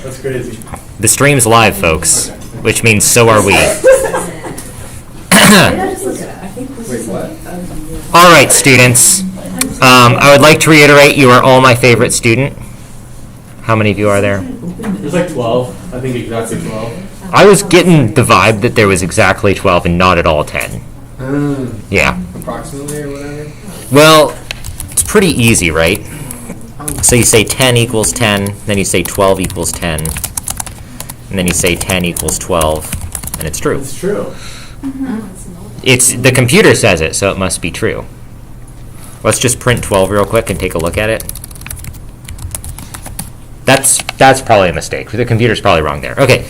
That's crazy. The stream's live, folks, which means so are we. Wait, what? All right, students. I would like to reiterate you are all my favorite student. How many of you are there? There's like 12. I think exactly 12. I was getting the vibe that there was exactly 12 and not at all 10. Yeah. Approximately or whatever? Well, it's pretty easy, right? So you say 10 equals 10, then you say 12 equals 10, and then you say 10 equals 12, and it's true. It's true. It's the computer says it, so it must be true. Let's just print 12 real quick and take a look at it. That's probably a mistake. The computer's probably wrong there. Okay,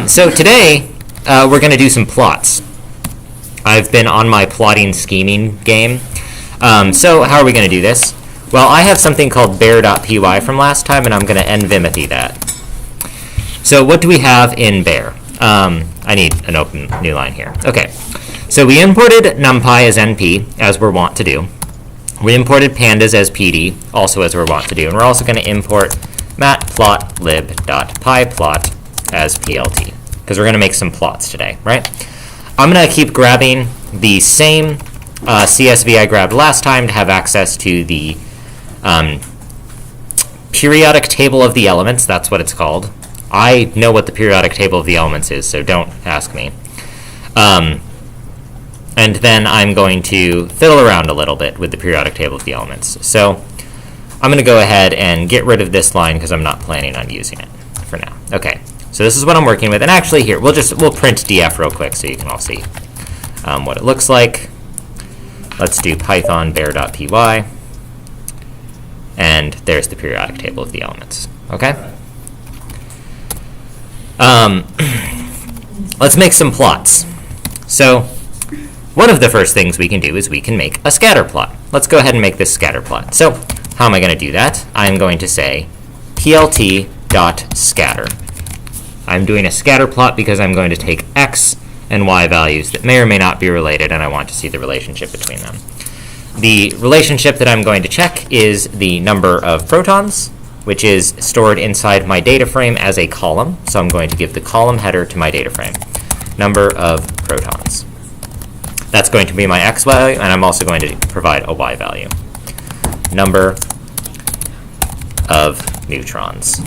so today we're going to do some plots. I've been on my plotting scheming game. So how are we going to do this? Well, I have something called bear.py from last time, and I'm going to nvimity that. So what do we have in bear? I need an open new line here. Okay, so we imported numpy as np, as we're wont to do. We imported pandas as pd, also as we're wont to do. And we're also going to import matplotlib.pyplot as plt, because we're going to make some plots today, right? I'm going to keep grabbing the same CSV I grabbed last time to have access to the periodic table of the elements. That's what it's called. I know what the periodic table of the elements is, so don't ask me. And then I'm going to fiddle around a little bit with the periodic table of the elements. So I'm going to go ahead and get rid of this line because I'm not planning on using it for now. Okay, so this is what I'm working with. And actually here, we'll print df real quick so you can all see what it looks like. Let's do python bear.py. And there's the periodic table of the elements. Okay? Let's make some plots. So one of the first things we can do is we can make a scatter plot. Let's go ahead and make this scatter plot. So how am I going to do that? I'm going to say plt.scatter. I'm doing a scatter plot because I'm going to take x and y values that may or may not be related, and I want to see the relationship between them. The relationship that I'm going to check is the number of protons, which is stored inside my data frame as a column. So I'm going to give the column header to my data frame. Number of protons. That's going to be my x value, and I'm also going to provide a y value. Number of neutrons.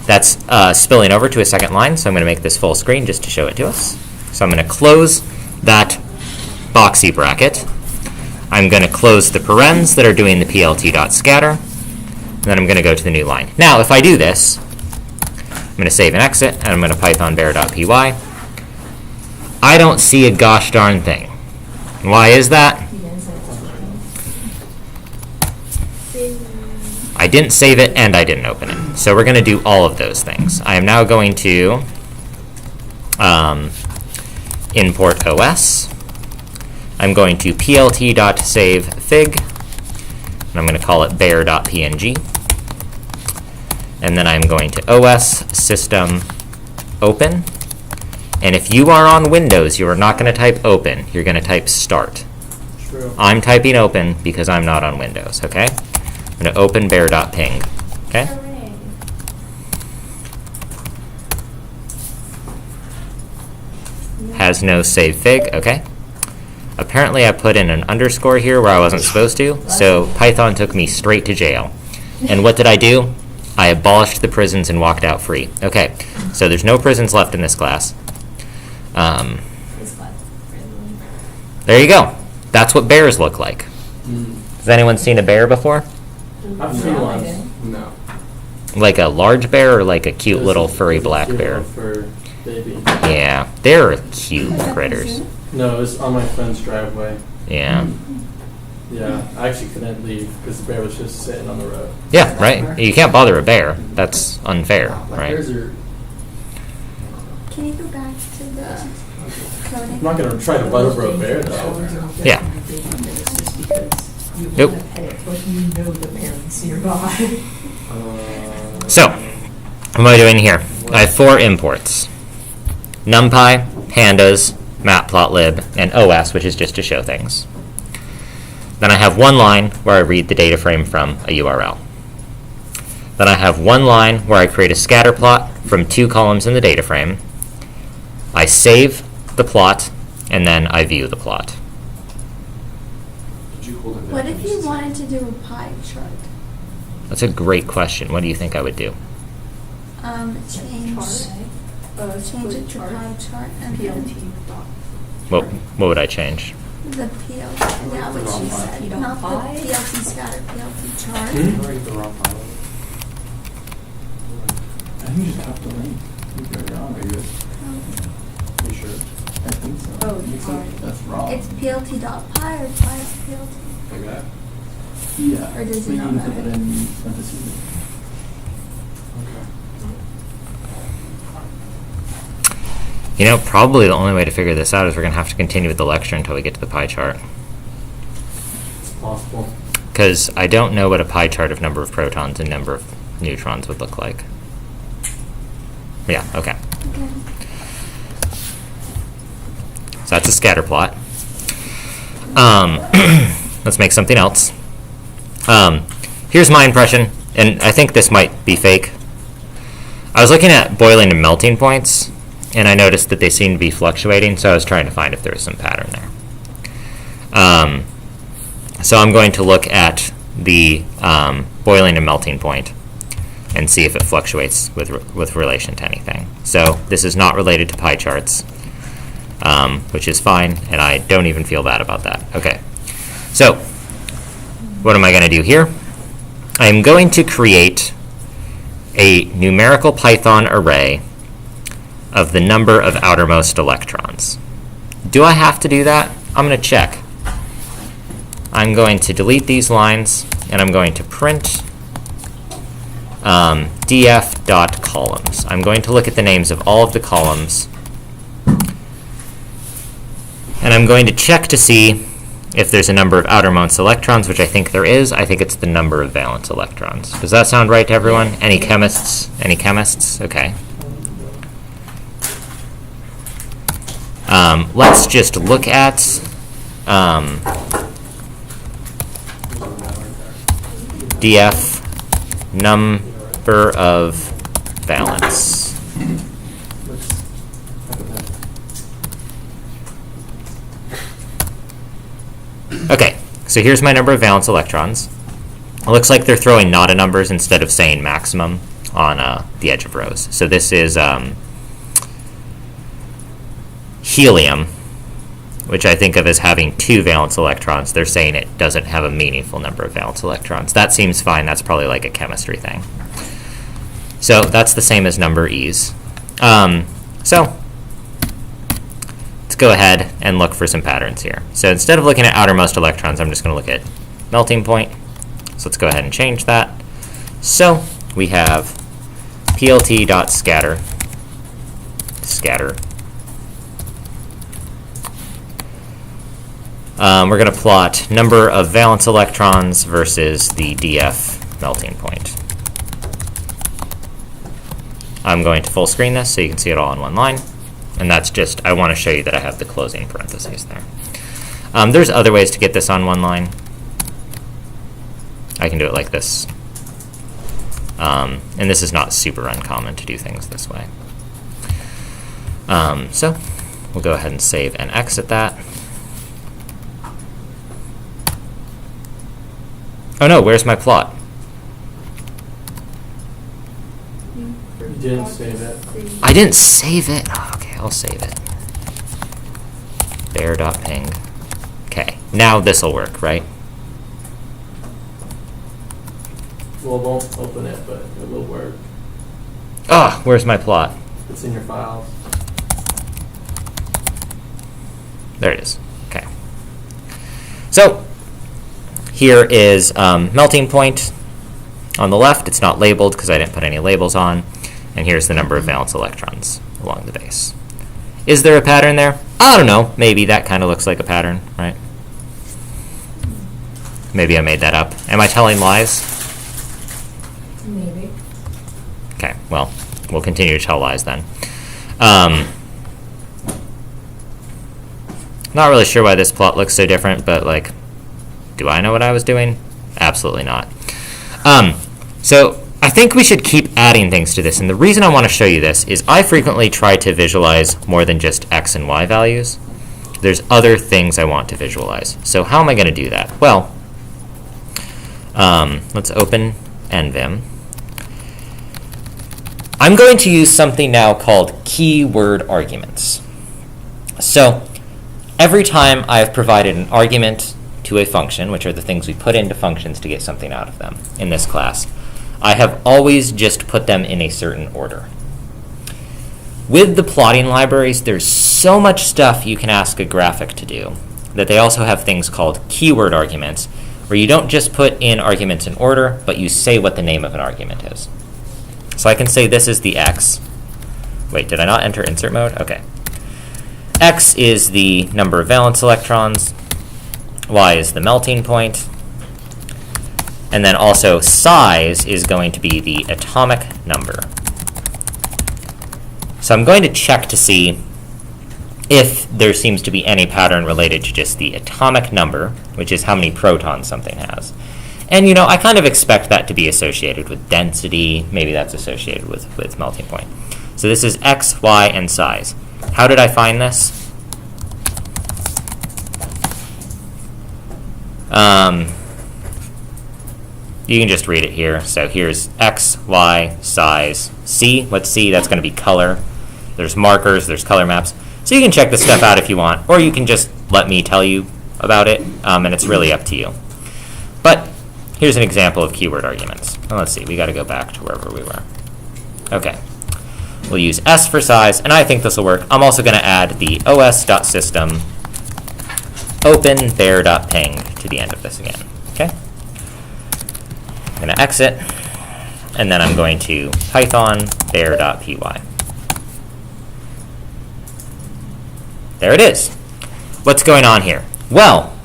That's spilling over to a second line, so I'm going to make this full screen just to show it to us. So I'm going to close that boxy bracket. I'm going to close the parens that are doing the plt.scatter, and then I'm going to go to the new line. Now, if I do this, I'm going to save and exit, and I'm going to python bear.py. I don't see a gosh darn thing. Why is that? I didn't save it, and I didn't open it. So we're going to do all of those things. I am now going to import OS. I'm going to plt.savefig, and I'm going to call it bear.png. And then I'm going to OS system open. And if you are on Windows, you are not going to type open. You're going to type start. True. I'm typing open because I'm not on Windows, okay? I'm going to open bear.ping, okay? Has no save fig, okay? Apparently I put in an underscore here where I wasn't supposed to, so Python took me straight to jail. And what did I do? I abolished the prisons and walked out free. Okay, so there's no prisons left in this class. There you go. That's what bears look like. Has anyone seen a bear before? I've seen one. No. Like a large bear or like a cute little furry black bear? For baby. Yeah, they're cute critters. No, it was on my friend's driveway. Yeah. Yeah, I actually couldn't leave because the bear was just sitting on the road. Yeah, right. You can't bother a bear. That's unfair, right? Bears are. Can you go back to the coding? I'm not gonna try to run over a bear though. Yeah. Nope. So, what am I doing here? I have 4 imports. NumPy, pandas, matplotlib, and OS, which is just to show things. Then I have one line where I read the data frame from a URL. Then I have one line where I create a scatter plot from 2 columns in the data frame. I save the plot, and then I view the plot. What if you wanted to do a pie chart? That's a great question. What do you think I would do? Change it to pie chart and then What would I change? the PLT. Yeah, what she said. Not the PLT scatter, PLT chart. I think you just have to link. You're very wrong, are you? You sure? I think so. Oh, sorry. That's wrong. It's PLT.py or PLT. Like that? Yeah. Or does it We not need to matter? put in parentheses. Okay. You know, probably the only way to figure this out is we're going to have to continue with the lecture until we get to the pie chart. It's possible. Because I don't know what a pie chart of number of protons and number of neutrons would look like. Yeah, okay. Okay. So that's a scatter plot. Let's make something else. Here's my impression, and I think this might be fake. I was looking at boiling and melting points, and I noticed that they seem to be fluctuating, so I was trying to find if there was some pattern there. So I'm going to look at the boiling and melting point and see if it fluctuates with relation to anything. So this is not related to pie charts, which is fine, and I don't even feel bad about that. Okay, so what am I going to do here? I'm going to create a numerical Python array of the number of outermost electrons. Do I have to do that? I'm going to check. I'm going to delete these lines, and I'm going to print df.columns. I'm going to look at the names of all of the columns, and I'm going to check to see if there's a number of outermost electrons, which I think there is. I think it's the number of valence electrons. Does that sound right to everyone? Any chemists? Any chemists? Okay. Let's just look at df number of valence. Okay, so here's my number of valence electrons. It looks like they're throwing nada numbers instead of saying maximum on the edge of rows. So this is helium, which I think of as having 2 valence electrons. They're saying it doesn't have a meaningful number of valence electrons. That seems fine. That's probably like a chemistry thing. So that's the same as number E's. So let's go ahead and look for some patterns here. So instead of looking at outermost electrons, I'm just going to look at melting point. So let's go ahead and change that. So we have plt.scatter, scatter. We're going to plot number of valence electrons versus the df melting point. I'm going to full screen this so you can see it all in one line. And that's just, I want to show you that I have the closing parentheses there. There's other ways to get this on one line. I can do it like this. And this is not super uncommon to do things this way. So we'll go ahead and save and exit that. Oh no, where's my plot? You didn't save it. I didn't save it. Oh, okay, I'll save it. Bear.ping. Okay, now this will work, right? Well, it won't open it, but it will work. Ah, where's my plot? It's in your files. There it is. Okay. So here is melting point. On the left, it's not labeled because I didn't put any labels on. And here's the number of valence electrons along the base. Is there a pattern there? I don't know. Maybe that kind of looks like a pattern, right? Maybe I made that up. Am I telling lies? Maybe. Okay, well, we'll continue to tell lies then. Not really sure why this plot looks so different, but like, do I know what I was doing? Absolutely not. So I think we should keep adding things to this, and the reason I want to show you this is I frequently try to visualize more than just x and y values. There's other things I want to visualize. So how am I going to do that? Well, let's open NVim. I'm going to use something now called keyword arguments. So every time I've provided an argument to a function, which are the things we put into functions to get something out of them in this class, I have always just put them in a certain order. With the plotting libraries, there's so much stuff you can ask a graphic to do that they also have things called keyword arguments, where you don't just put in arguments in order, but you say what the name of an argument is. So I can say this is the x. Wait, did I not enter insert mode? Okay. X is the number of valence electrons. Y is the melting point. And then also size is going to be the atomic number. So I'm going to check to see if there seems to be any pattern related to just the atomic number, which is how many protons something has. And, you know, I kind of expect that to be associated with density. Maybe that's associated with melting point. So this is x, y, and size. How did I find this? You can just read it here. So here's x, y, size, c. What's c? That's going to be color. There's markers. There's color maps. So you can check this stuff out if you want, or you can just let me tell you about it, and it's really up to you. But here's an example of keyword arguments. Well, let's see. We got to go back to wherever we were. Okay. We'll use s for size, and I think this will work. I'm also going to add the os.system open bear.ping to the end of this again. Okay. I'm going to exit, and then I'm going to python bear.py. There it is. What's going on here? Well,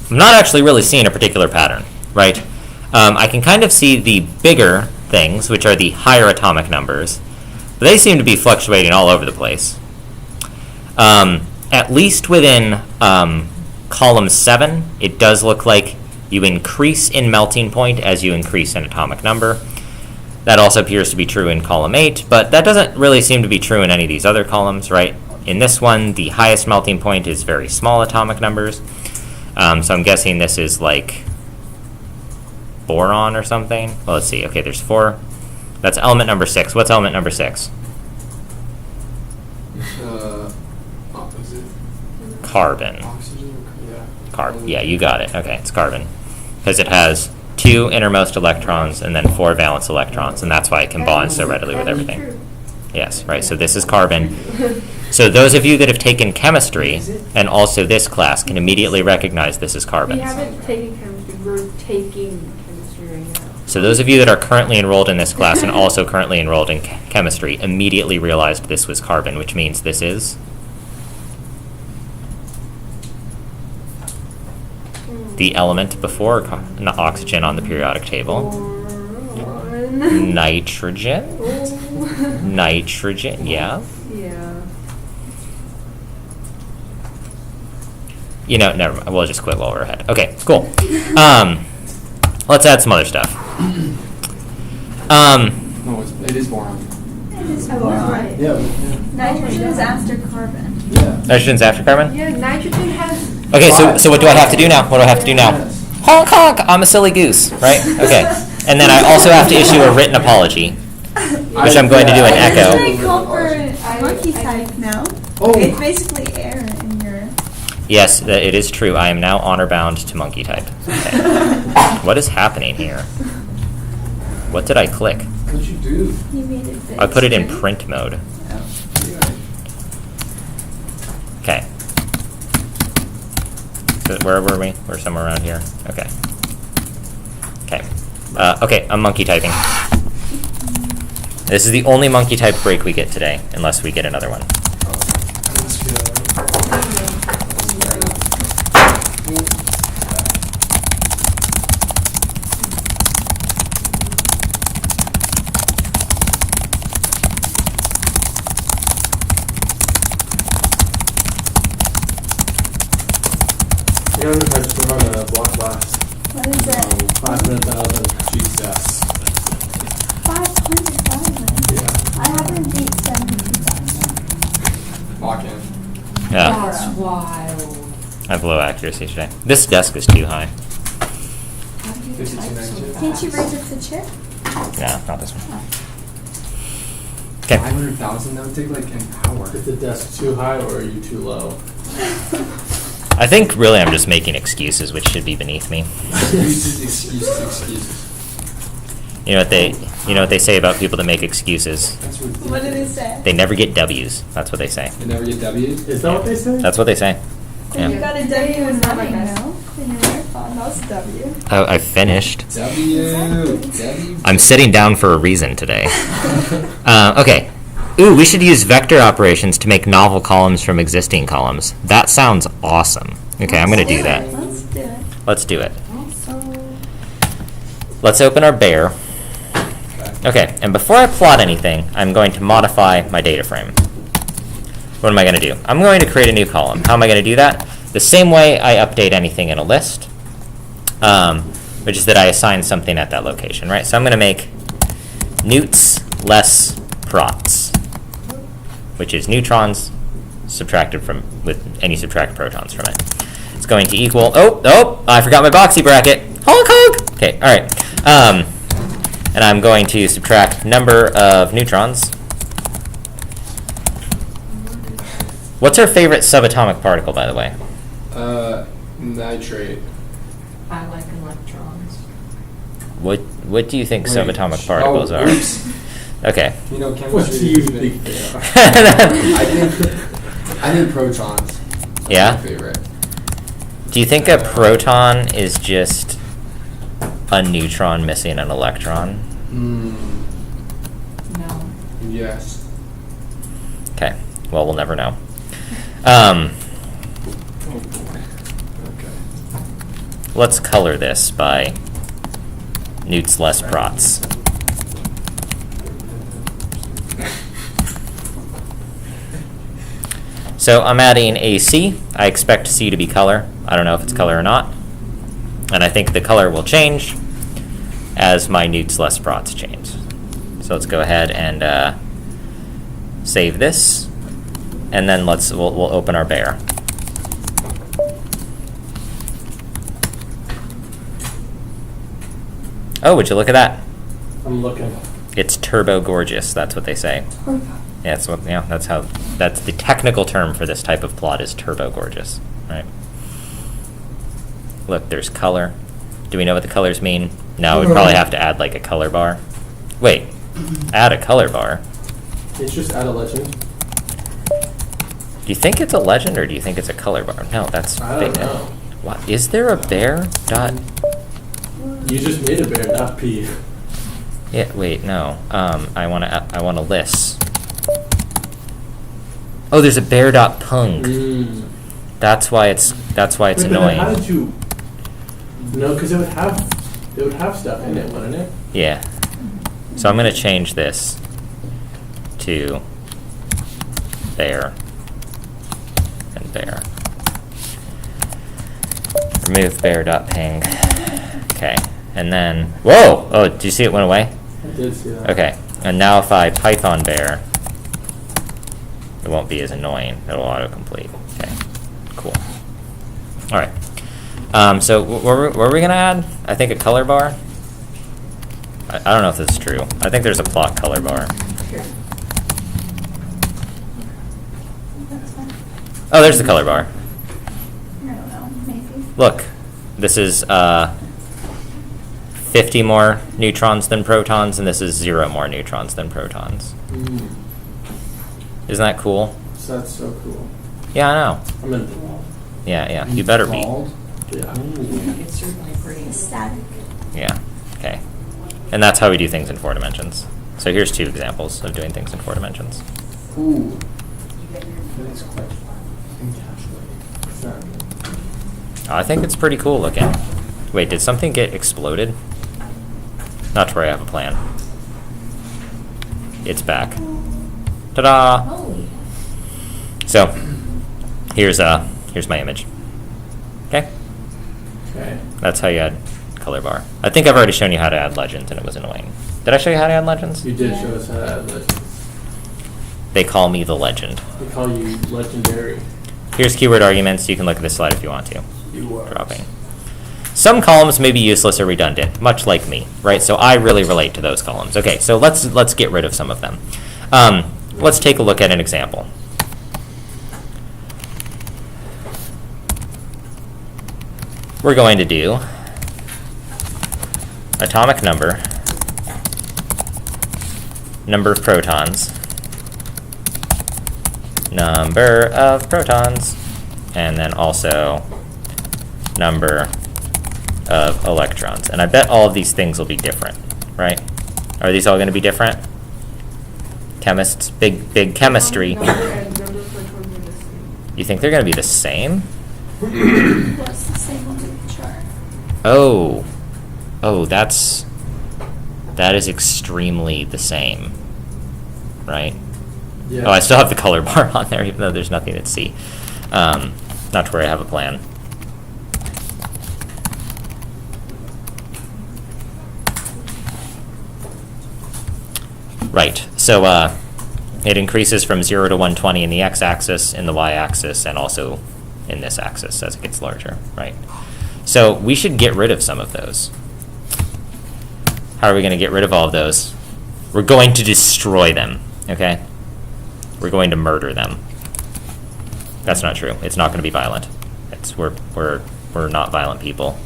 I'm not actually really seeing a particular pattern, right? I can kind of see the bigger things, which are the higher atomic numbers, but they seem to be fluctuating all over the place. At least within column 7, it does look like you increase in melting point as you increase in atomic number. That also appears to be true in column 8, but that doesn't really seem to be true in any of these other columns, right? In this one, the highest melting point is very small atomic numbers. So I'm guessing this is like boron or something. Well, let's see. Okay, there's 4. That's element number 6. What's element number 6? Opposite. Carbon. Oxygen? Yeah. Yeah, you got it. Okay, it's carbon. Because it has 2 innermost electrons and then 4 valence electrons, and that's why it can bond so readily with everything. Yes, right, so this is carbon. So those of you that have taken chemistry, and also this class, can immediately recognize this is carbon. We haven't taken chemistry, we're taking chemistry right now. So those of you that are currently enrolled in this class and also currently enrolled in chemistry immediately realized this was carbon, which means this is the element before oxygen on the periodic table. Nitrogen. Nitrogen, yeah. Yeah. You know, never mind. We'll just quit while we're ahead. Okay, cool. Let's add some other stuff. No, it is boron. It is Right. Yeah. Nitrogen is after carbon. Yeah. Nitrogen's after carbon? Yeah, nitrogen has. Okay, so what do I have to do now? What do I have to do now? Honk honk! I'm a silly goose, right? Okay. And then I also have to issue a written apology, which I'm going to do in What Echo. I call for monkey type now? Oh. It's basically air in your... Yes, it is true. I am now honor bound to monkey type. Okay. What is happening here? What did I click? What'd you do? You made it big. I put it in print mode. Okay. So where were we? We're somewhere around here. Okay. Okay. Okay, I'm monkey typing. This is the only monkey type break we get today, unless we get another one. Yeah, I'm gonna just run a block blast. What is it? 500,000 GCS. Cavern beat 72,000. Lock in. Yeah, That's wild. I have low accuracy today. This desk is too high. How do you type so 5292. fast? Can't you raise it to chair? No, not this one. Okay. 500,000, that would take like an hour. Is the desk too high or are you too low? I think really I'm just making excuses, which should be beneath me. Excuses. You know what they say about people that make excuses? That's ridiculous. What did it say? They never get W's. That's what they say. They never get W's? Is that what they say? That's what they say. So you Yeah. got a W in Never running, guessed. no? In your marathon, that was a W. I finished. W. I'm sitting down for a reason today. Okay. Ooh, we should use vector operations to make novel columns from existing columns. That sounds awesome. Okay, I'm going to do that. Let's do it. Let's do it. So, Let's open our bear. Okay, and before I plot anything, I'm going to modify my data frame. What am I going to do? I'm going to create a new column. How am I going to do that? The same way I update anything in a list, which is that I assign something at that location, right? So I'm going to make newts less prots, which is neutrons subtracted from, with any subtract protons from it. It's going to equal, oh, I forgot my boxy bracket. Honk honk! Okay, all right. And I'm going to subtract number of neutrons. What's our favorite subatomic particle, by the way? Nitrate. I like electrons. What do you think Wait, subatomic particles are? oops. Okay. You know, What chemistry do you is think big. they are? I think protons. Are Yeah? My favorite. Do you think a proton is just a neutron missing an electron? No. Yes. Okay. Well, we'll never know. Oh boy. Okay. Let's color this by newts less prots. So I'm adding a C. I expect C to be color. I don't know if it's color or not. And I think the color will change as my newts less prots change. So let's go ahead and save this. And then we'll open our bear. Oh, would you look at that? I'm looking. It's turbo gorgeous. That's what they say. Yeah, that's the technical term for this type of plot is turbo gorgeous, right? Look, there's color. Do we know what the colors mean? No, we'd probably have to add like a color bar. Wait, add a color bar. It's just add a legend. Do you think it's a legend or do you think it's a color bar? No, that's I don't fake. know. What is there a bear dot? You just made a bear, not P. Yeah, wait, no. I want to list. Oh, there's a bear dot pung. That's why it's Wait, but then annoying. how did you? No, because it would have stuff in it, wouldn't it? Yeah. So I'm going to change this to bear and bear. Remove bear.ping. Okay. And then, whoa! Oh, do you see it went away? I did see that. Okay. And now if I Python bear, it won't be as annoying. It'll autocomplete. Okay. Cool. All right. So what were we going to add? I think a color bar. I don't know if this is true. I think there's a plot color bar. Here. that's fine. Oh, there's the color bar. I don't know, maybe. Look, this is 50 more neutrons than protons, and this is 0 more neutrons than protons. Isn't that cool? So that's so cool. Yeah, I know. I'm enthralled. Yeah, you better be. Yeah. It's certainly pretty. Static. Yeah, okay. And that's how we do things in 4 dimensions. So here's 2 examples of doing things in 4 dimensions. Ooh. You get your That's quite encapsulating. It's not good. I think it's pretty cool looking. Wait, did something get exploded? Not to where I have a plan. It's back. Ta-da! holy. So, here's my image. Okay? Okay. That's how you add color bar. I think I've already shown you how to add legends and it was annoying. Did I show you how to add legends? You did Yeah. show us how to add legends. they call me the legend. We call you legendary. Here's keyword arguments. You can look at this slide if you want to. You are. Dropping. Some columns may be useless or redundant, much like me, right? So I really relate to those columns. Okay, so let's get rid of some of them. Let's take a look at an example. We're going to do atomic number, number of protons, and then also number of electrons. And I bet all of these things will be different, right? Are these all going to be different? Chemists, big chemistry. Number and number of protons are the same. You think they're going to be the same? What's the same on the chart? Oh, that is extremely the same, right? Yeah. Oh, I still have the color bar on there, even though there's nothing to see. Not to worry, I have a plan. Right, so it increases from 0 to 120 in the x-axis, in the y-axis, and also in this axis as it gets larger, right? So we should get rid of some of those. How are we going to get rid of all of those? We're going to destroy them, okay? We're going to murder them. That's not true. It's not going to be violent. We're not violent people.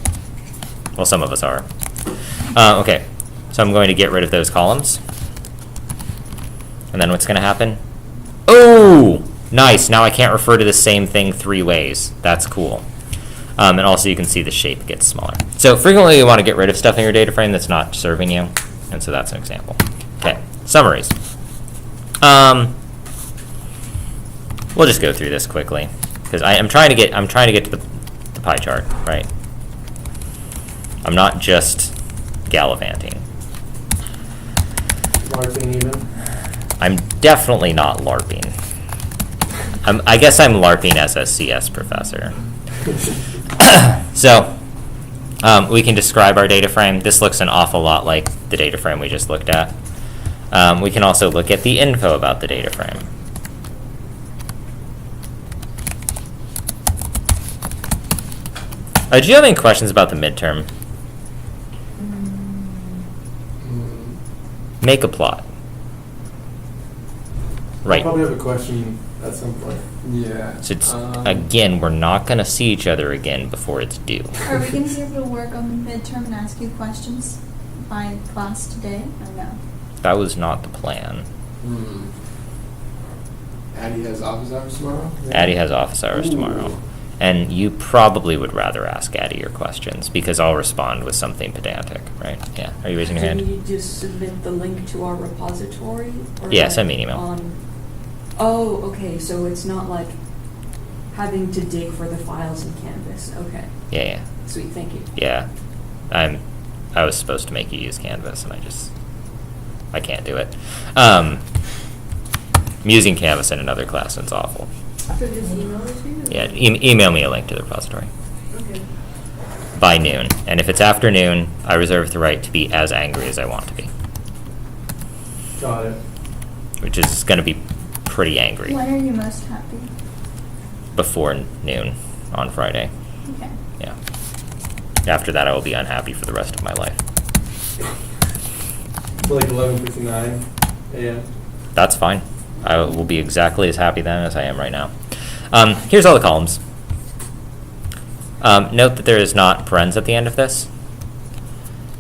Well, some of us are. Okay, so I'm going to get rid of those columns. And then what's going to happen? Oh, nice. Now I can't refer to the same thing 3 ways. That's cool. And also you can see the shape gets smaller. So frequently you want to get rid of stuff in your data frame that's not serving you. And so that's an example. Okay, summaries. We'll just go through this quickly because I'm trying to get to the pie chart, right? I'm not just gallivanting. LARPing even. I'm definitely not LARPing. I guess I'm LARPing as a CS professor. So we can describe our data frame. This looks an awful lot like the data frame we just looked at. We can also look at the info about the data frame. Do you have any questions about the midterm? Make a plot. Right. I'll probably have a question at some point. Yeah. So it's, again, we're not going to see each other again before it's due. Are we going to be able to work on the midterm and ask you questions by class today or no? That was not the plan. Addie has office hours tomorrow? Addie has office hours tomorrow. And you probably would rather ask Addie your questions because I'll respond with something pedantic, right? Yeah. Are you raising your hand? Can you just submit the link to our repository? Or Yeah, send me an email. Oh, okay. So it's not like having to dig for the files in Canvas. Okay. Yeah. Sweet. Thank you. Yeah. I was supposed to make you use Canvas, and I can't do it. I'm using Canvas in another class, and it's awful. So just email it to you? Yeah, email me a link to the repository. Okay. By noon. And if it's afternoon, I reserve the right to be as angry as I want to be. Got it. Which is going to be pretty angry. When are you most happy? Before noon on Friday. Okay. Yeah. After that, I will be unhappy for the rest of my life. So like 11:59 a.m. That's fine. I will be exactly as happy then as I am right now. Here's all the columns. Note that there is not parens at the end of this.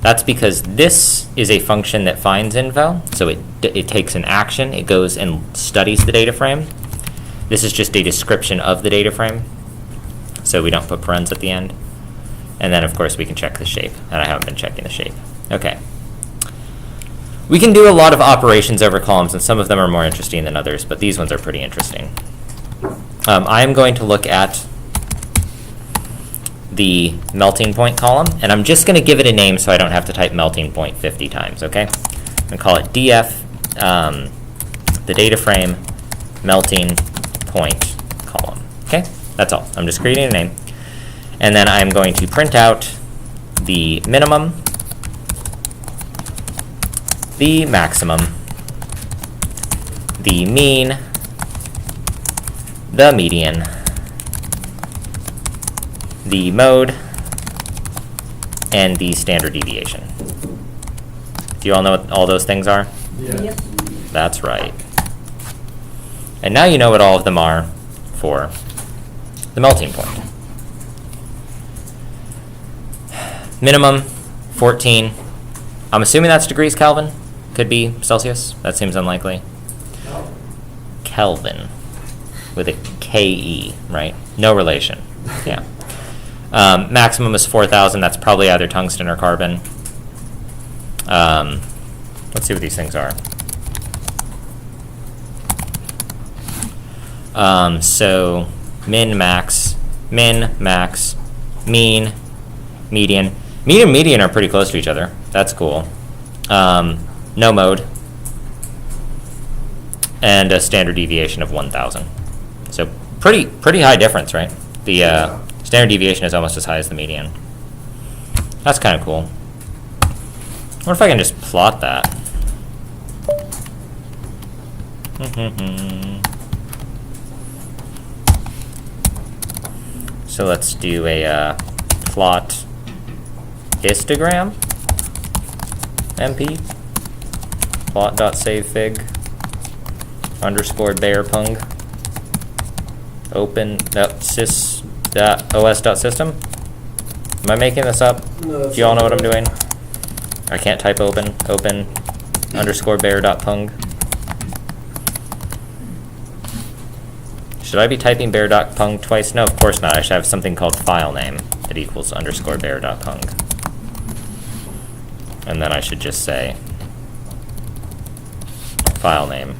That's because this is a function that finds info, so it takes an action. It goes and studies the data frame. This is just a description of the data frame, so we don't put parens at the end. And then, of course, we can check the shape, and I haven't been checking the shape. Okay. We can do a lot of operations over columns, and some of them are more interesting than others, but these ones are pretty interesting. I am going to look at the melting point column, and I'm just going to give it a name so I don't have to type melting point 50 times, okay? I'm going to call it DF, the data frame melting point column, okay? That's all. I'm just creating a name. And then I'm going to print out the minimum, the maximum, the mean, the median, the mode, and the standard deviation. Do you all know what all those things are? Yeah. Yep. That's right. And now you know what all of them are for the melting point. Minimum 14. I'm assuming that's degrees Kelvin. Could be Celsius. That seems unlikely. Kelvin with a K-E, right? No relation. Yeah. Maximum is 4,000. That's probably either tungsten or carbon. Let's see what these things are. So min, max, mean, median. Mean and median are pretty close to each other. That's cool. No mode. And a standard deviation of 1,000. So pretty high difference, right? The standard deviation is almost as high as the median. That's kind of cool. What if I can just plot that? So let's do a plot histogram mp plot.savefig _bearpung open sys.os.system. Am I making this up? No, Do you all know what I'm doing? I can't type open _bear.pung. Should I be typing bear.pung twice? No, of course not. I should have something called file name that equals _bear.pung. And then I should just say file name.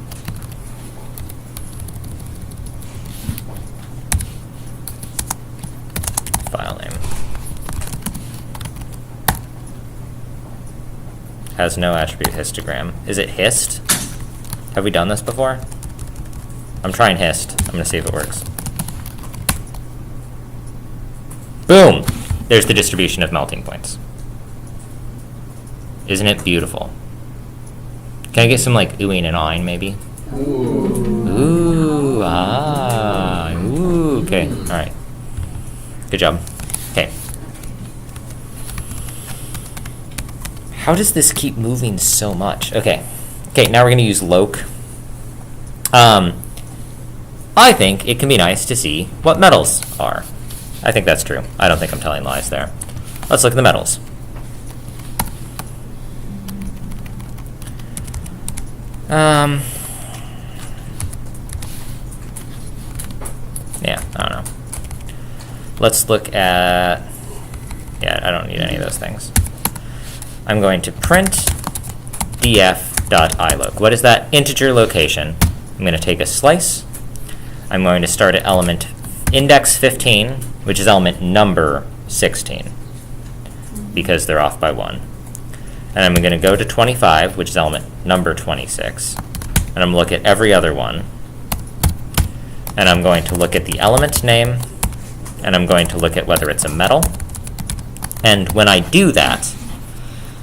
File name. Has no attribute histogram. Is it hist? Have we done this before? I'm trying hist. I'm gonna see if it works. Boom! There's the distribution of melting points. Isn't it beautiful? Can I get some like oohing and awing maybe? Ooh. Ooh, ah, ooh, okay, alright. Good job. Okay. How does this keep moving so much? Okay. Okay, now we're gonna use loc. I think it can be nice to see what metals are. I think that's true. I don't think I'm telling lies there. Let's look at the metals. Yeah, I don't know. Let's look at, yeah, I don't need any of those things. I'm going to print df.iloc. What is that? Integer location. I'm going to take a slice. I'm going to start at element index 15, which is element number 16, because they're off by 1. And I'm going to go to 25, which is element number 26. And I'm going to look at every other one. And I'm going to look at the element name. And I'm going to look at whether it's a metal. And when I do that,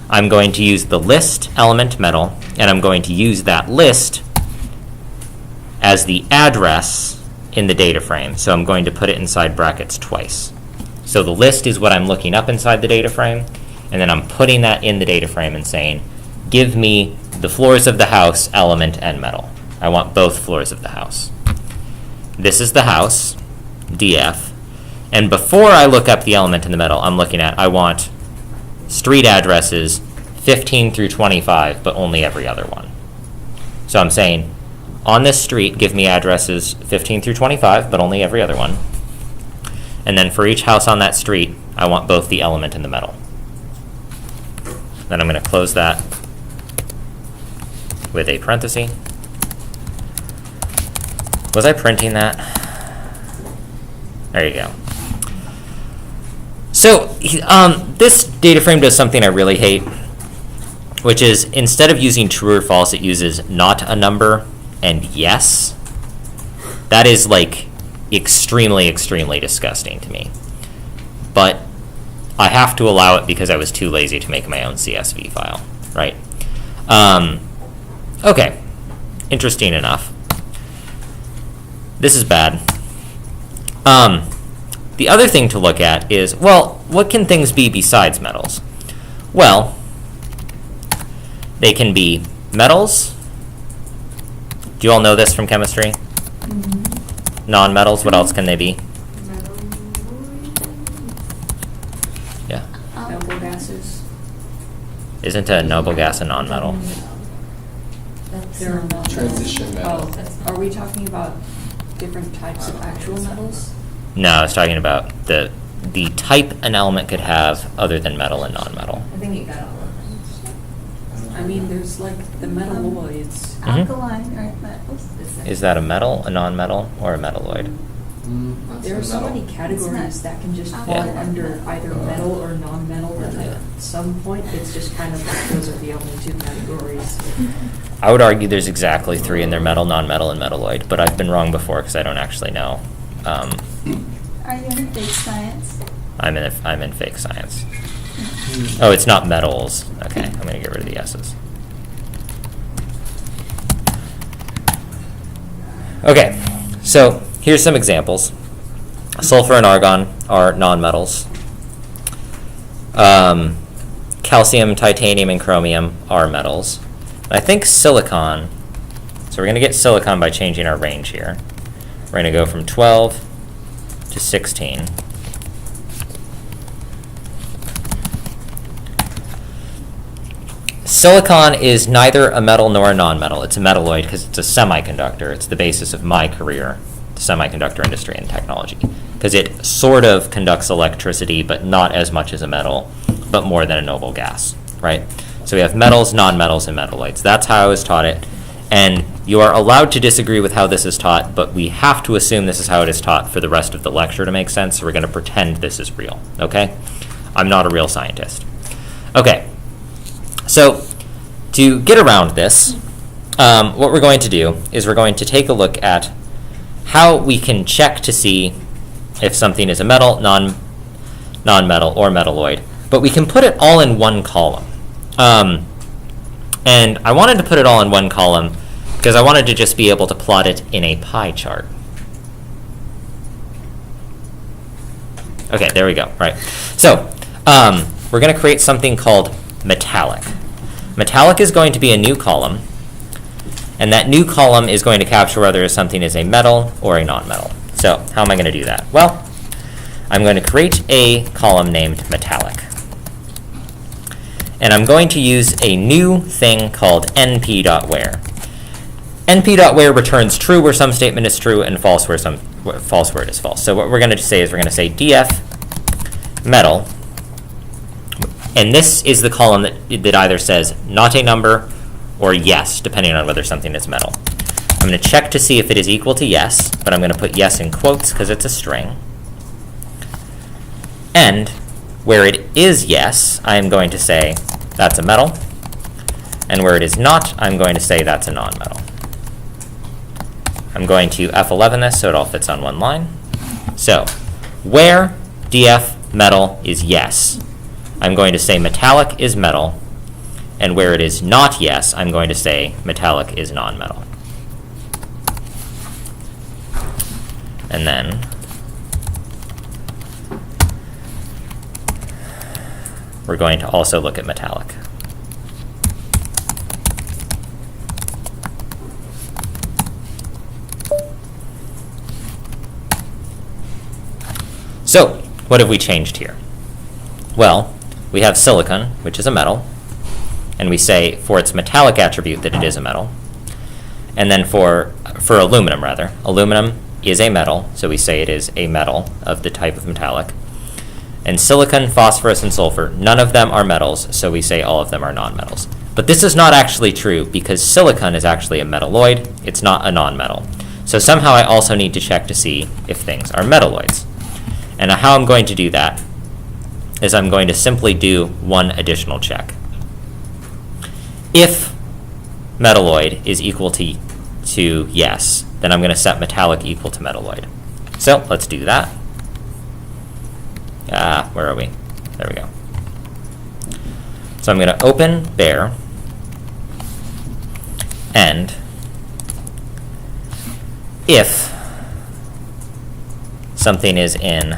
I'm going to use the list element metal. And I'm going to use that list as the address in the data frame. So I'm going to put it inside brackets twice. So the list is what I'm looking up inside the data frame. And then I'm putting that in the data frame and saying, give me the floors of the house, element, and metal. I want both floors of the house. This is the house, df. And before I look up the element in the metal, I'm looking at, I want street addresses 15 through 25, but only every other one. So I'm saying, on this street, give me addresses 15 through 25, but only every other one. And then for each house on that street, I want both the element and the metal. Then I'm going to close that with a parenthesis. Was I printing that? There you go. So this data frame does something I really hate, which is instead of using true or false, it uses not a number and yes. That is like extremely, extremely disgusting to me. But I have to allow it because I was too lazy to make my own CSV file, right? Okay, interesting enough. This is bad. The other thing to look at is, well, what can things be besides metals? Well, they can be metals. Do you all know this from chemistry? Non-metals, what else can they be? Yeah. Noble gases. Isn't a noble gas a non-metal? They're not Transition metals. Oh, are we talking about different types of actual metals? No, I was talking about the type an element could have other than metal and non-metal. I think you got all of them. I mean, there's like the metalloids. Alkaline earth metals. Is that a metal, a non-metal, or a metalloid? There are so many categories that can just fall Yeah. under either metal or non-metal, and at some point, it's just kind of like those are the only two categories. I would argue there's exactly three in there: metal, non-metal, and metalloid. But I've been wrong before because I don't actually know. Are you in fake science? I'm in fake science. Oh, it's not metals. Okay, I'm gonna get rid of the S's. Okay, so here's some examples. Sulfur and argon are nonmetals. Calcium, titanium, and chromium are metals. I think silicon, so we're going to get silicon by changing our range here. We're going to go from 12 to 16. Silicon is neither a metal nor a nonmetal. It's a metalloid because it's a semiconductor. It's the basis of my career, the semiconductor industry and technology, because it sort of conducts electricity, but not as much as a metal, but more than a noble gas, right? So we have metals, nonmetals, and metalloids. That's how I was taught it. And you are allowed to disagree with how this is taught, but we have to assume this is how it is taught for the rest of the lecture to make sense, so we're going to pretend this is real, okay? I'm not a real scientist. Okay, so to get around this, what we're going to do is we're going to take a look at how we can check to see if something is a metal, non-metal, or metalloid, but we can put it all in one column. And I wanted to put it all in one column because I wanted to just be able to plot it in a pie chart. Okay, there we go, right. So, we're going to create something called metallic. Metallic is going to be a new column, and that new column is going to capture whether something is a metal or a non-metal. So, how am I going to do that? Well, I'm going to create a column named metallic. And I'm going to use a new thing called np.where. np.where returns true where some statement is true and false where it is false. So what we're going to say is we're going to say df metal, and this is the column that either says not a number or yes, depending on whether something is metal. I'm going to check to see if it is equal to yes, but I'm going to put yes in quotes because it's a string. And where it is yes, I am going to say that's a metal. And where it is not, I'm going to say that's a non-metal. I'm going to F11 this so it all fits on one line. So, where df metal is yes, I'm going to say metallic is metal. And where it is not yes, I'm going to say metallic is non-metal. And then we're going to also look at metallic. So, what have we changed here? Well, we have silicon, which is a metal, and we say for its metallic attribute that it is a metal. And then for aluminum, rather, aluminum is a metal, so we say it is a metal of the type of metallic. And silicon, phosphorus, and sulfur, none of them are metals, so we say all of them are nonmetals. But this is not actually true because silicon is actually a metalloid. It's not a nonmetal. So somehow I also need to check to see if things are metalloids. And how I'm going to do that is I'm going to simply do one additional check. If metalloid is equal to yes, then I'm going to set metallic equal to metalloid. So let's do that. Where are we? There we go. So I'm going to open there, and if something is in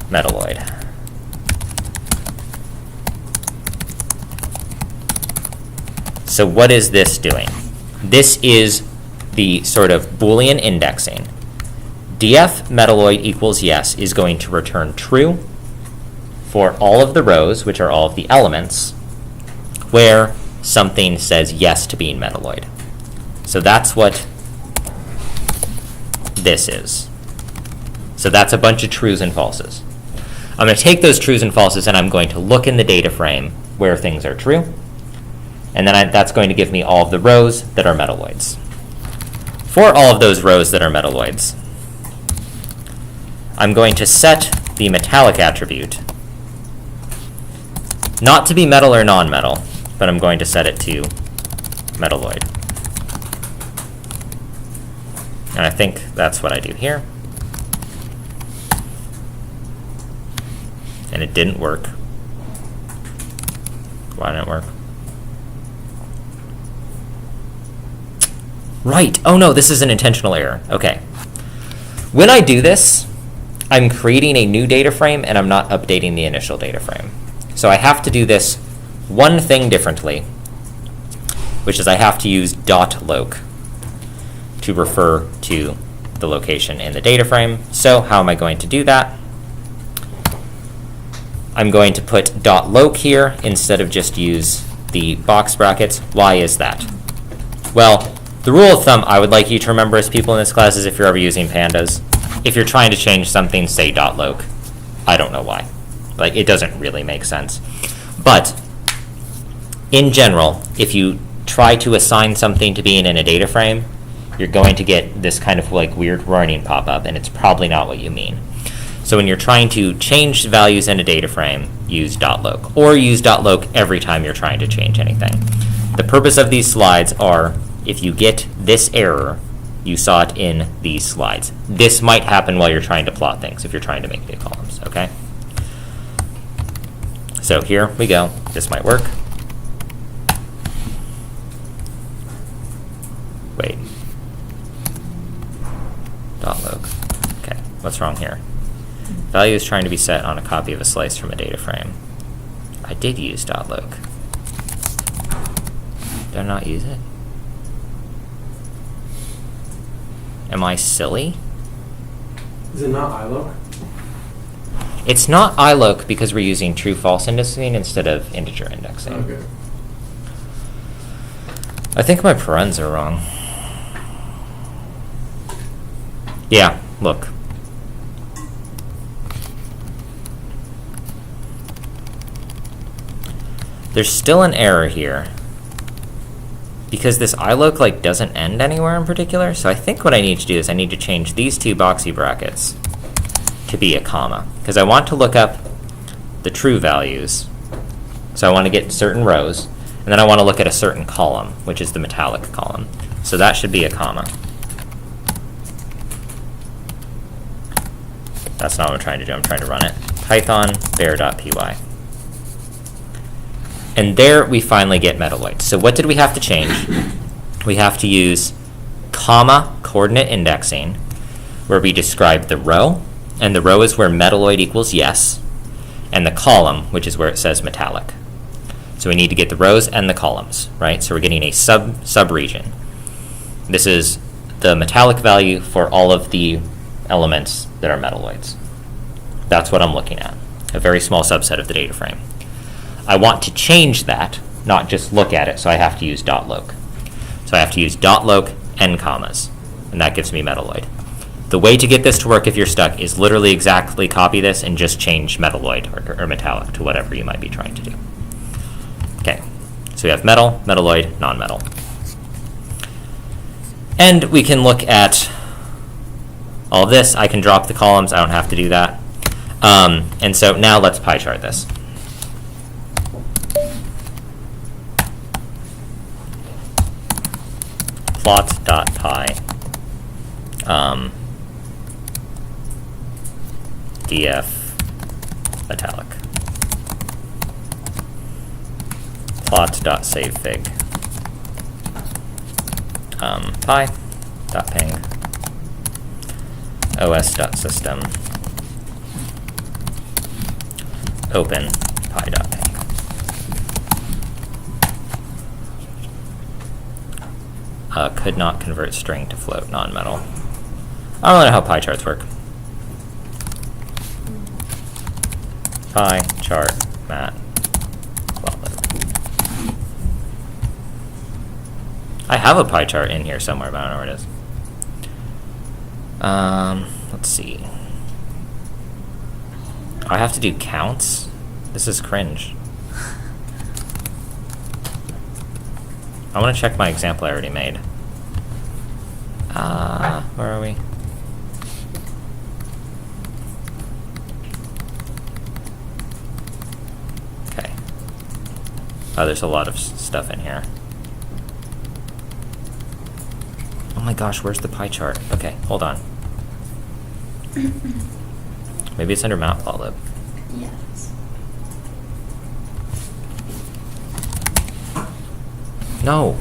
metalloid. So what is this doing? This is the sort of Boolean indexing. df metalloid equals yes is going to return true for all of the rows, which are all of the elements, where something says yes to being metalloid. So that's what this is. So that's a bunch of trues and falses. I'm going to take those trues and falses and I'm going to look in the data frame where things are true. And then that's going to give me all of the rows that are metalloids. For all of those rows that are metalloids, I'm going to set the metallic attribute not to be metal or non-metal, but I'm going to set it to metalloid. And I think that's what I do here. And it didn't work. Why didn't it work? Right. Oh no, this is an intentional error. Okay. When I do this, I'm creating a new data frame and I'm not updating the initial data frame. So I have to do this one thing differently, which is I have to use .loc to refer to the location in the data frame. So how am I going to do that? I'm going to put .loc here instead of just use the box brackets. Why is that? Well, the rule of thumb I would like you to remember as people in this class is if you're ever using pandas, if you're trying to change something, say .loc. I don't know why. Like, it doesn't really make sense. But in general, if you try to assign something to being in a data frame, you're going to get this kind of like weird warning pop up, and it's probably not what you mean. So when you're trying to change values in a data frame, use .loc, or use .loc every time you're trying to change anything. The purpose of these slides are, if you get this error, you saw it in these slides. This might happen while you're trying to plot things, if you're trying to make new columns, okay? So here we go. This might work. Wait. .loc. Okay, what's wrong here? Value is trying to be set on a copy of a slice from a data frame. I did use .loc. Did I not use it? Am I silly? Is it not iloc? It's not iloc because we're using true-false indexing instead of integer indexing. Okay. I think my parens are wrong. Yeah, look. There's still an error here because this iloc like doesn't end anywhere in particular. So I think what I need to do is I need to change these two boxy brackets to be a comma because I want to look up the true values. So I want to get certain rows, and then I want to look at a certain column, which is the metallic column. So that should be a comma. That's not what I'm trying to do. I'm trying to run it. Python bear.py. And there we finally get metalloid. So what did we have to change? We have to use comma coordinate indexing, where we describe the row, and the row is where metalloid equals yes, and the column, which is where it says metallic. So we need to get the rows and the columns, right? So we're getting a sub-region. This is the metallic value for all of the elements that are metalloids. That's what I'm looking at, a very small subset of the data frame. I want to change that, not just look at it, so I have to use .loc. So I have to use .loc and commas, and that gives me metalloid. The way to get this to work if you're stuck is literally exactly copy this and just change metalloid or metallic to whatever you might be trying to do. Okay, so we have metal, metalloid, non-metal. And we can look at all of this. I can drop the columns. I don't have to do that. And so now let's pie chart this. Plot.py df metallic. Plot.savefig pi. ping os.system open pi.ping. Could not convert string to float, non-metal. I don't know how pie charts work. Pie chart mat. I have a pie chart in here somewhere, but I don't know where it is. Let's see. I have to do counts? This is cringe. I want to check my example I already made. Where are we? Okay. Oh, there's a lot of stuff in here. Oh my gosh, where's the pie chart? Okay, hold on. Maybe it's under matplotlib. Yes. No.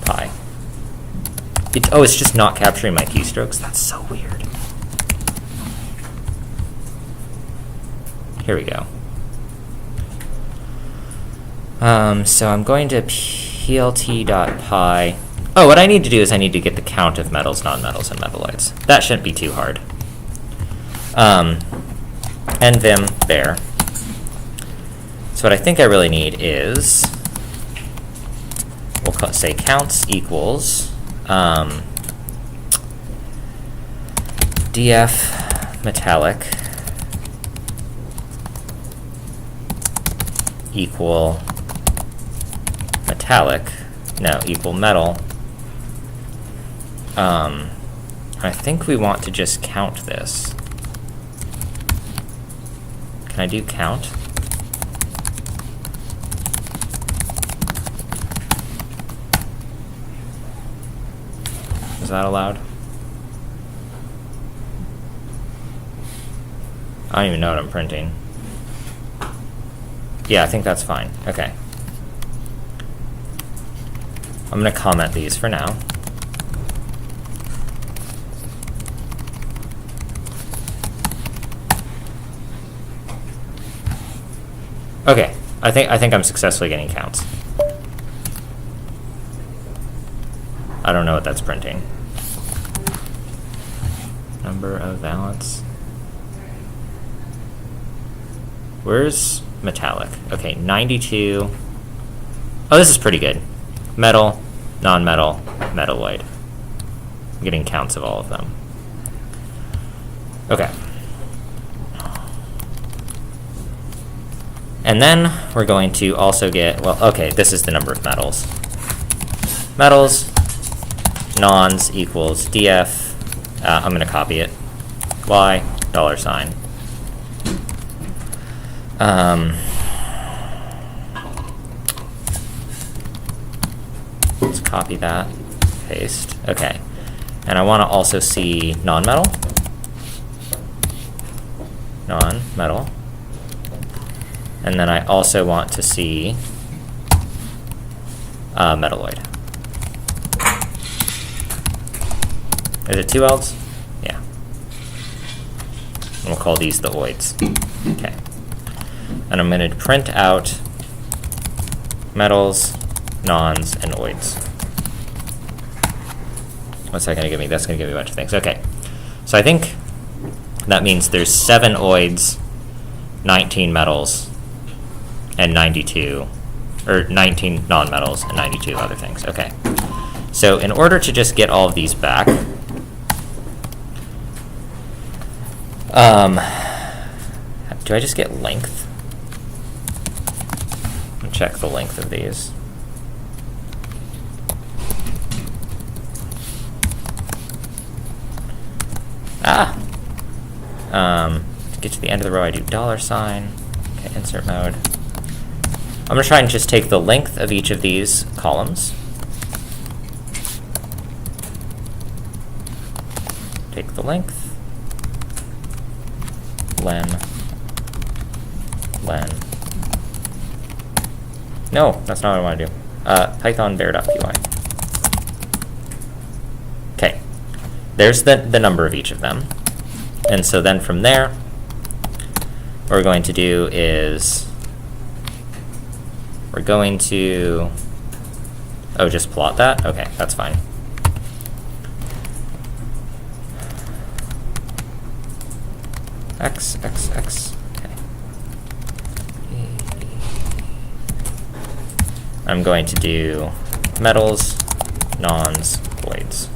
Pi. It's just not capturing my keystrokes? That's so weird. Here we go. So I'm going to plt.pi. Oh, what I need to do is I need to get the count of metals, non-metals, and metalloids. That shouldn't be too hard. And vim there. So what I think I really need is, we'll say counts equals df metallic equal equal metal. I think we want to just count this. Can I do count? Is that allowed? I don't even know what I'm printing. Yeah, I think that's fine. Okay. I'm going to comment these for now. Okay, I think I'm successfully getting counts. I don't know what that's printing. Number of valence. Where's metallic? Okay, 92. Oh, this is pretty good. Metal, non-metal, metalloid. I'm getting counts of all of them. Okay. And then we're going to also get, well, okay, this is the number of metals. Metals, nons equals df, I'm going to copy it, y, $. Let's copy that, paste, okay. And I want to also see non-metal, and then I also want to see metalloid. Is it 2 L's? Yeah. And we'll call these the oids. Okay. And I'm going to print out metals, nons, and oids. What's that going to give me? That's going to give me a bunch of things. Okay. So I think that means there's 7 oids, 19 metals, and 92, or 19 non-metals and 92 other things. Okay. So in order to just get all of these back, do I just get length? And check the length of these. To get to the end of the row, I do $. Okay, insert mode. I'm going to try and just take the length of each of these columns. Take the length. Len. No, that's not what I want to do. Python bear.py. there's the number of each of them. And so then from there, what we're going to do is we're going to, oh, just plot that? Okay, that's fine. X, X, X. Okay. I'm going to do metals, nons, voids.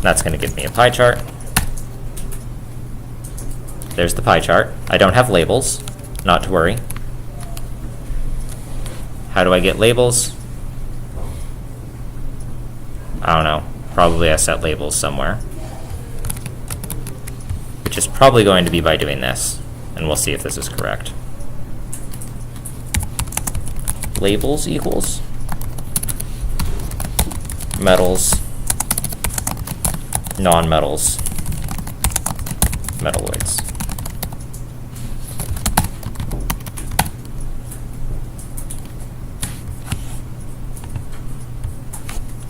That's going to give me a pie chart. There's the pie chart. I don't have labels, not to worry. How do I get labels? I don't know. Probably I set labels somewhere. Which is probably going to be by doing this. And we'll see if this is correct. Labels equals metals, non-metals, metalloids.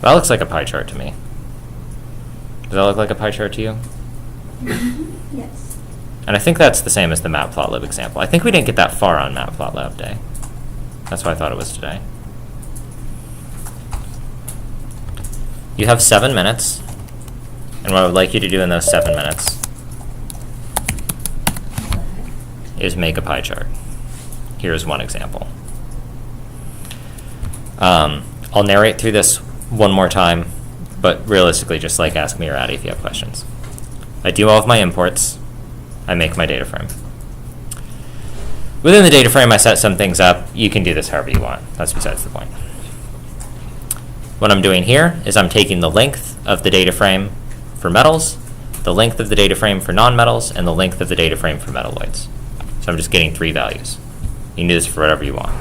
That looks like a pie chart to me. Does that look like a pie chart to you? Yes. And I think that's the same as the Matplotlib example. I think we didn't get that far on Matplotlib Day. That's why I thought it was today. You have 7 minutes. And what I would like you to do in those 7 minutes is make a pie chart. Here's one example. I'll narrate through this one more time, but realistically just like ask me or Addie if you have questions. I do all of my imports. I make my data frame. Within the data frame, I set some things up. You can do this however you want. That's besides the point. What I'm doing here is I'm taking the length of the data frame for metals, the length of the data frame for nonmetals, and the length of the data frame for metalloids. So I'm just getting 3 values. You can do this for whatever you want.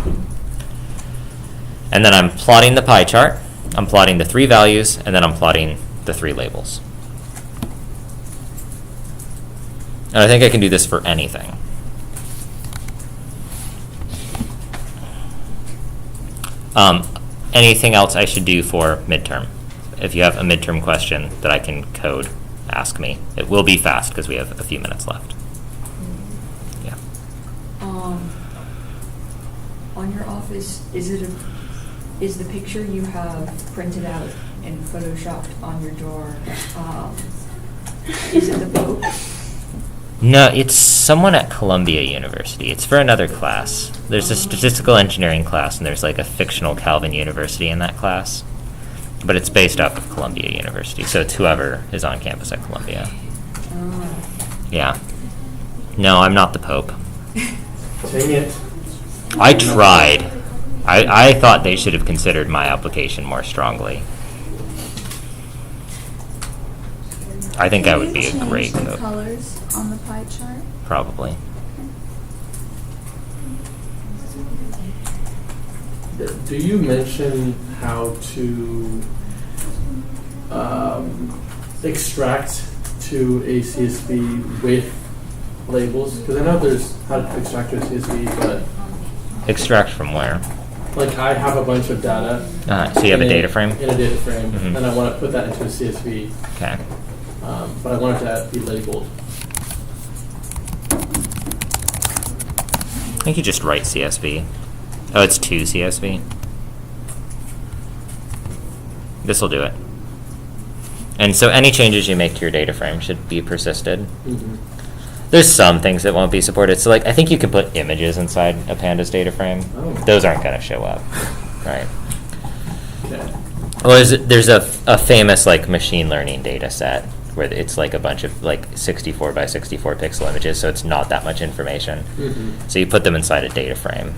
And then I'm plotting the pie chart. I'm plotting the 3 values, and then I'm plotting the 3 labels. And I think I can do this for anything. Anything else I should do for midterm? If you have a midterm question that I can code, ask me. It will be fast because we have a few minutes left. Yeah. On your office, is the picture you have printed out and photoshopped on your door, is it the Pope? No, it's someone at Columbia University. It's for another class. There's a statistical engineering class, and there's like a fictional Calvin University in that class. But it's based off of Columbia University, so it's whoever is on campus at Columbia. Yeah. No, I'm not the Pope. Dang it. I tried. I thought they should have considered my application more strongly. I think I would be a great Change the Pope. colors on the pie chart. Probably. Do you mention how to extract to a CSV with labels? Because I know there's how to extract to a CSV, but Extract from where? like I have a bunch of data. So you have a in data frame? In a data frame, Mhm. and I want to put that into a CSV, Okay. but I want it to be labeled. I think you just write CSV. Oh, it's to CSV. This will do it. And so any changes you make to your data frame should be persisted. Mm-hmm. There's some things that won't be supported. So like I think you can put images inside a pandas data frame. Oh. Those aren't going to show up, right? Okay. Well, there's a famous like machine learning data set where it's like a bunch of like 64 by 64 pixel images, so it's not that much information. Mm-hmm. So you put them inside a data frame,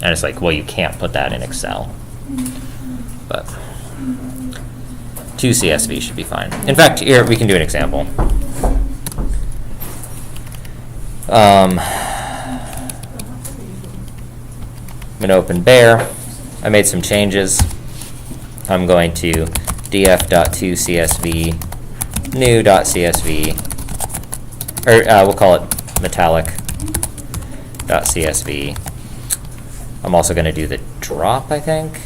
and it's like, well, you can't put that in Excel. But 2 CSV should be fine. In fact, here we can do an example. I'm going to open Bear. I made some changes. I'm going to df.toCSV new.csv, or we'll call it metallic.csv. I'm also going to do the drop, I think.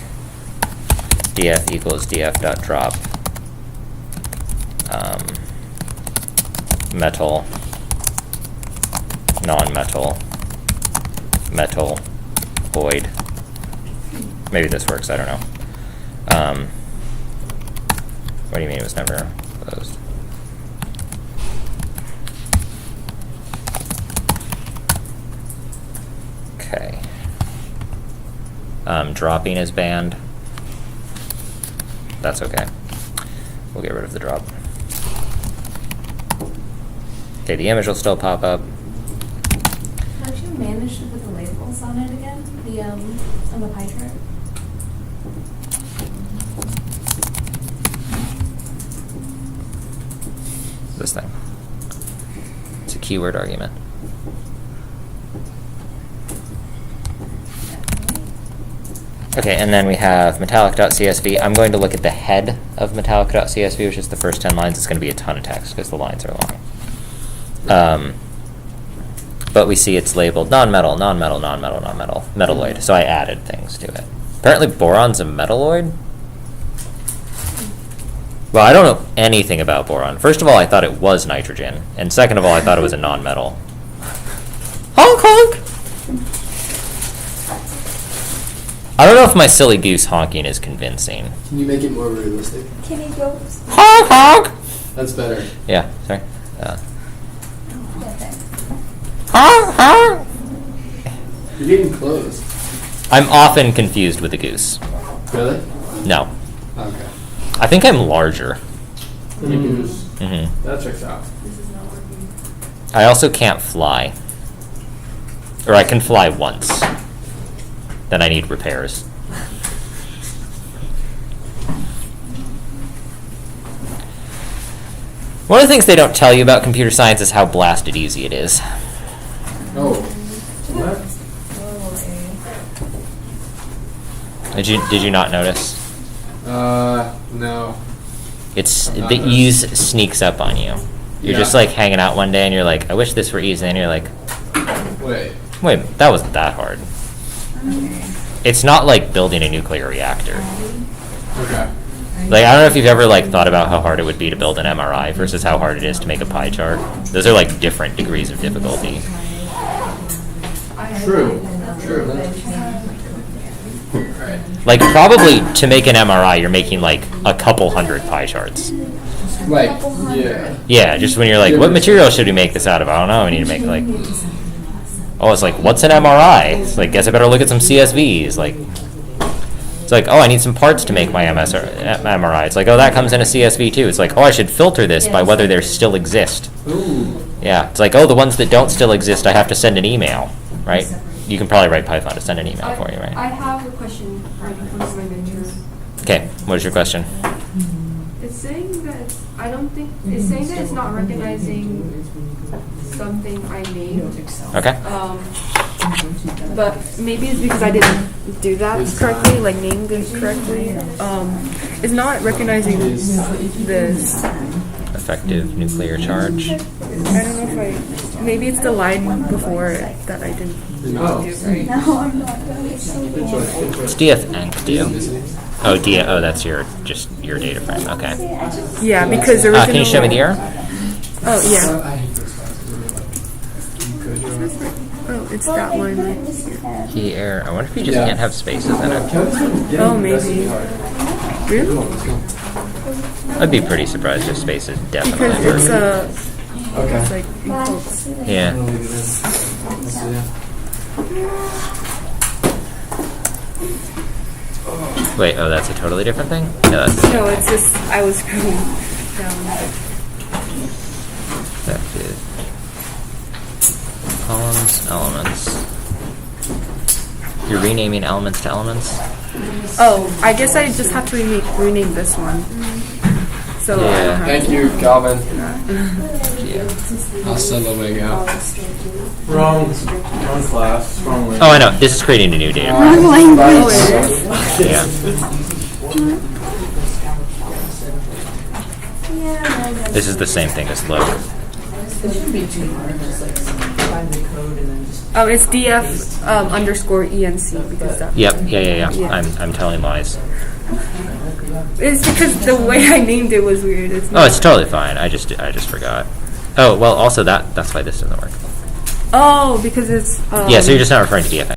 df equals df.drop. metal, non-metal, metal, void. Maybe this works, I don't know. What do you mean it was never closed? Okay. Dropping is banned. That's okay. We'll get rid of the drop. Okay, the image will still pop up. How'd you manage to put the labels on it again? The on the pie chart? This thing. It's a keyword argument. Okay, and then we have metallic.csv. I'm going to look at the head of metallic.csv, which is the first 10 lines. It's going to be a ton of text because the lines are long. But we see it's labeled non-metal, non-metal, non-metal, non-metal, metalloid. So I added things to it. Apparently boron's a metalloid? Well, I don't know anything about boron. First of all, I thought it was nitrogen. And second of all, I thought it was a non-metal. Honk honk! I don't know if my silly goose honking is convincing. Can you make it more realistic? Kitty goes. Honk honk! That's better. Yeah, sorry. Okay. Honk honk! You're getting close. I'm often confused with the goose. Really? No. Okay. I think I'm larger. Then you can just, Mm-hmm. that checks out. This is not working. I also can't fly. Or I can fly once. Then I need repairs. One of the things they don't tell you about computer science is how blasted easy it is. Oh. What? Did you not notice? No. The ease sneaks up on you. You're just Yeah. like hanging out one day and you're like, I wish this were easy, and you're like, Wait. that wasn't that hard. It's not like building a nuclear reactor. Okay. Like, I don't know if you've ever like thought about how hard it would be to build an MRI versus how hard it is to make a pie chart. Those are like different degrees of difficulty. True. Right. Like, probably to make an MRI, you're making like a couple hundred pie charts. Like, Couple hundred. yeah. Yeah, just when you're like, what material should we make this out of? I don't know. We need to make like, oh, it's like, what's an MRI? It's like, guess I better look at some CSVs. Like, it's like, oh, I need some parts to make my MRI. It's like, oh, that comes in a CSV too. It's like, oh, I should filter this by whether they still exist. Ooh. Yeah, it's like, oh, the ones that don't still exist, I have to send an email, right? You can probably write Python to send an email for you, I right? have a question when it comes to my mentor. Okay, what is your question? It's saying that it's saying that it's not recognizing something I made. Okay. But maybe it's because I didn't do that correctly, like named it correctly. It's not recognizing this. Effective nuclear charge. I don't know if maybe it's the line before it that I didn't do right. No, I'm not doing it so Good choice. Good choice. What's df do? Oh, that's your data frame. Okay. Yeah, because originally. Can you show me the error? Oh yeah. I hate those classes. Oh, it's that line right here. Key error. I wonder if you just Yeah. can't have spaces in it. Oh, maybe. Really? I'd be pretty surprised if spaces definitely Because work. it's like in quotes. Yeah. Wait, oh, that's a totally different thing? No, that's No, it's just I was going down. effective. Columns, elements. You're renaming elements to elements? Oh, I guess I just have to rename this one. So I Yeah. don't have Thank you, Calvin. Yeah. Hasta luego. Wrong class, wrong way. Oh, I know. This is creating a new data frame. Wrong language. Yeah. This is the same thing as load. It shouldn't be too hard, just like find the code and then just. It's DF _ENC because that. Yep. Yeah. I'm telling lies. It's because the way I named it was weird. It's Oh, not. it's totally fine. I just forgot. Oh, well, also that's why this doesn't work. Oh, because it's. Yeah, so you're just not referring to BFA.